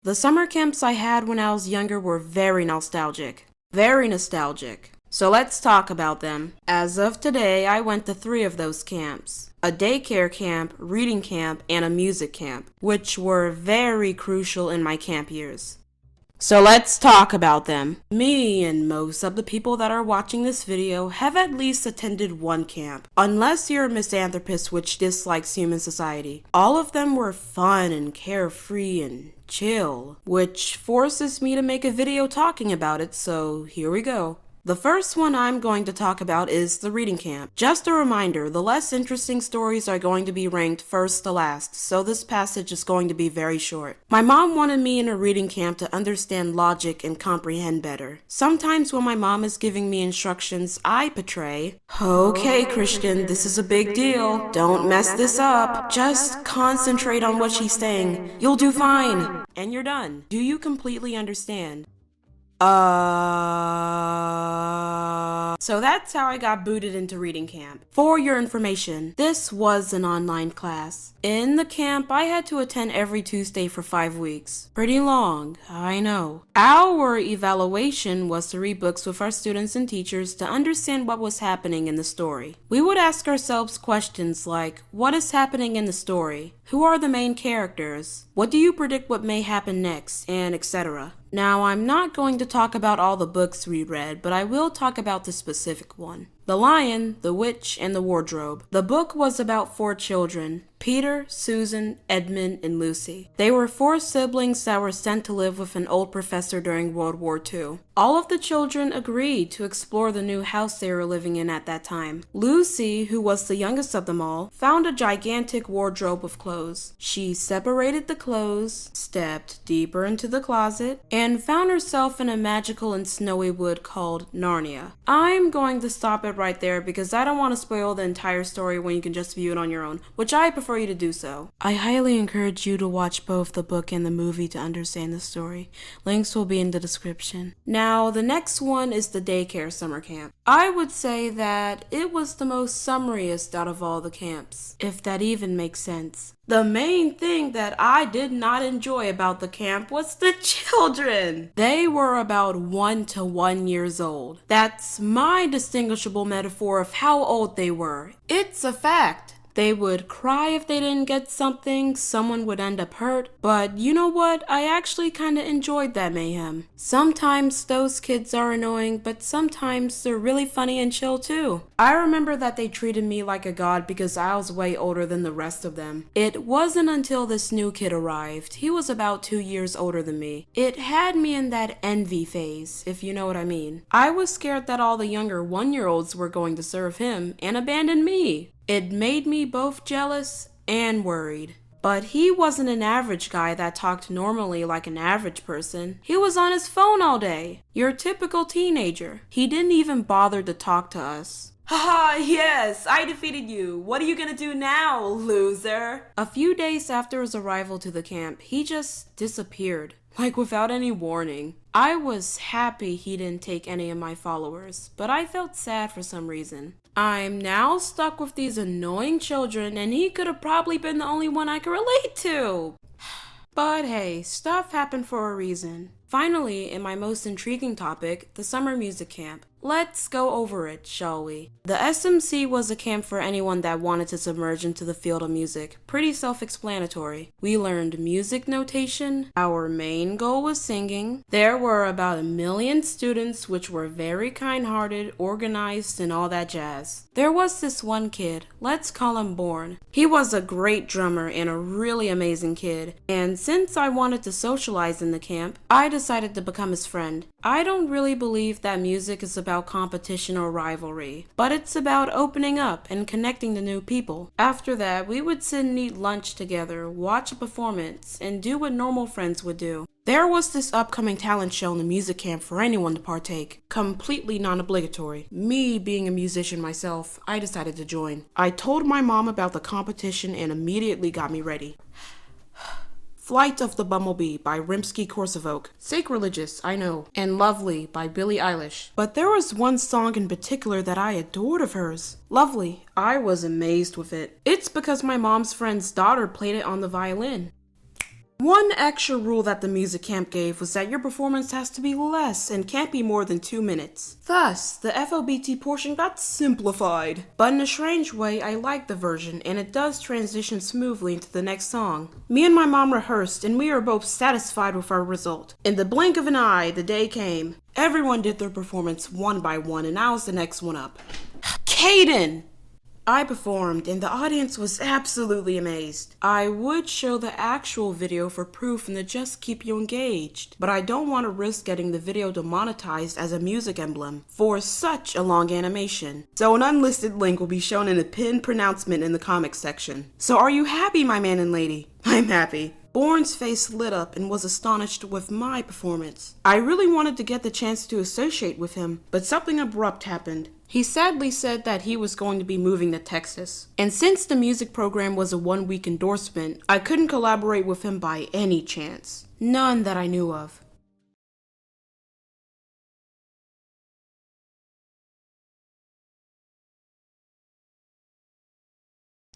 The summer camps I had when I was younger were very nostalgic. Very nostalgic. So let's talk about them. As of today, I went to 3 of those camps. A daycare camp, reading camp, and a music camp, which were very crucial in my camp years. So let's talk about them. Me and most of the people that are watching this video have at least attended one camp, unless you're a misanthropist which dislikes human society. All of them were fun and carefree and chill, which forces me to make a video talking about it, so here we go. The first one I'm going to talk about is the reading camp. Just a reminder, the less interesting stories are going to be ranked first to last, so this passage is going to be very short. My mom wanted me in a reading camp to understand logic and comprehend better. Sometimes when my mom is giving me instructions, I portray, "Okay, Christian, this is a big deal. Don't mess this up. Just concentrate on what she's saying. You'll do fine." And you're done. Do you completely understand? So that's how I got booted into reading camp. For your information, this was an online class. In the camp, I had to attend every Tuesday for 5 weeks. Pretty long, I know. Our evaluation was to read books with our students and teachers to understand what was happening in the story. We would ask ourselves questions like, what is happening in the story? Who are the main characters? What do you predict what may happen next? And etc. Now, I'm not going to talk about all the books we read, but I will talk about the specific one. The Lion, the Witch, and the Wardrobe. The book was about 4 children, Peter, Susan, Edmund, and Lucy. They were 4 siblings that were sent to live with an old professor during World War II. All of the children agreed to explore the new house they were living in at that time. Lucy, who was the youngest of them all, found a gigantic wardrobe of clothes. She separated the clothes, stepped deeper into the closet, and found herself in a magical and snowy wood called Narnia. I'm going to stop it right there because I don't want to spoil the entire story when you can just view it on your own, which I prefer you to do so. I highly encourage you to watch both the book and the movie to understand the story. Links will be in the description. Now, the next one is the daycare summer camp. I would say that it was the most summariest out of all the camps, if that even makes sense. The main thing that I did not enjoy about the camp was the children. They were about 1 to 1 years old. That's my distinguishable metaphor of how old they were. It's a fact. They would cry if they didn't get something, someone would end up hurt, but you know what? I actually kinda enjoyed that mayhem. Sometimes those kids are annoying, but sometimes they're really funny and chill too. I remember that they treated me like a god because I was way older than the rest of them. It wasn't until this new kid arrived. He was about 2 years older than me. It had me in that envy phase, if you know what I mean. I was scared that all the younger 1-year-olds were going to serve him and abandon me. It made me both jealous and worried. But he wasn't an average guy that talked normally like an average person. He was on his phone all day. Your typical teenager. He didn't even bother to talk to us. Haha, yes, I defeated you. What are you gonna do now, loser? A few days after his arrival to the camp, he just disappeared. Like without any warning. I was happy he didn't take any of my followers, but I felt sad for some reason. I'm now stuck with these annoying children, and he could have probably been the only one I could relate to. But hey, stuff happened for a reason. Finally, in my most intriguing topic, the summer music camp. Let's go over it, shall we? The SMC was a camp for anyone that wanted to submerge into the field of music. Pretty self-explanatory. We learned music notation. Our main goal was singing. There were about 1 million students, which were very kind-hearted, organized, and all that jazz. There was this one kid, let's call him Born. He was a great drummer and a really amazing kid, and since I wanted to socialize in the camp, I decided to become his friend. I don't really believe that music is about competition or rivalry, but it's about opening up and connecting to new people. After that, we would sit and eat lunch together, watch a performance, and do what normal friends would do. There was this upcoming talent show in the music camp for anyone to partake. Completely non-obligatory. Me being a musician myself, I decided to join. I told my mom about the competition and immediately got me ready. Flight of the Bumblebee by Rimsky-Korsavok. Sacrilegious, I know. And Lovely by Billie Eilish. But there was one song in particular that I adored of hers. Lovely. I was amazed with it. It's because my mom's friend's daughter played it on the violin. One extra rule that the music camp gave was that your performance has to be less and can't be more than 2 minutes. Thus, the FLBT portion got simplified. But in a strange way, I like the version, and it does transition smoothly into the next song. Me and my mom rehearsed, and we were both satisfied with our result. In the blink of an eye, the day came. Everyone did their performance one by one, and I was the next one up. Caden! I performed, and the audience was absolutely amazed. I would show the actual video for proof and to just keep you engaged, but I don't want to risk getting the video demonetized as a music emblem for such a long animation. So an unlisted link will be shown in a pinned pronouncement in the comments section. So are you happy, my man and lady? I'm happy. Bourne's face lit up and was astonished with my performance. I really wanted to get the chance to associate with him, but something abrupt happened. He sadly said that he was going to be moving to Texas. And since the music program was a 1-week endorsement, I couldn't collaborate with him by any chance. None that I knew of.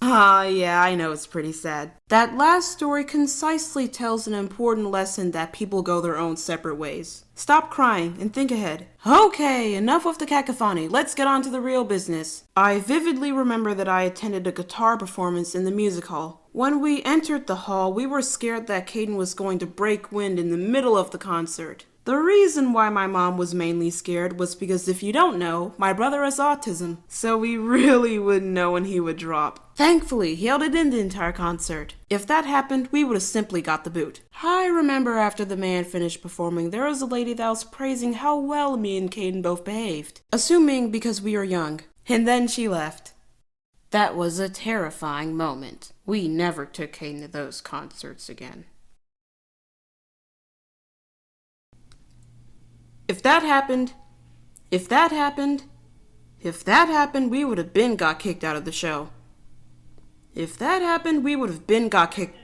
Yeah, I know it's pretty sad. That last story concisely tells an important lesson that people go their own separate ways. Stop crying and think ahead. Okay, enough with the cacophony. Let's get on to the real business. I vividly remember that I attended a guitar performance in the music hall. When we entered the hall, we were scared that Caden was going to break wind in the middle of the concert. The reason why my mom was mainly scared was because if you don't know, my brother has autism, so we really wouldn't know when he would drop. Thankfully, he held it in the entire concert. If that happened, we would have simply got the boot. I remember after the man finished performing, there was a lady that was praising how well me and Caden both behaved, assuming because we were young, and then she left. That was a terrifying moment. We never took Caden to those concerts again. If that happened, we would have been got kicked out of the show. If that happened, we would have been got kicked.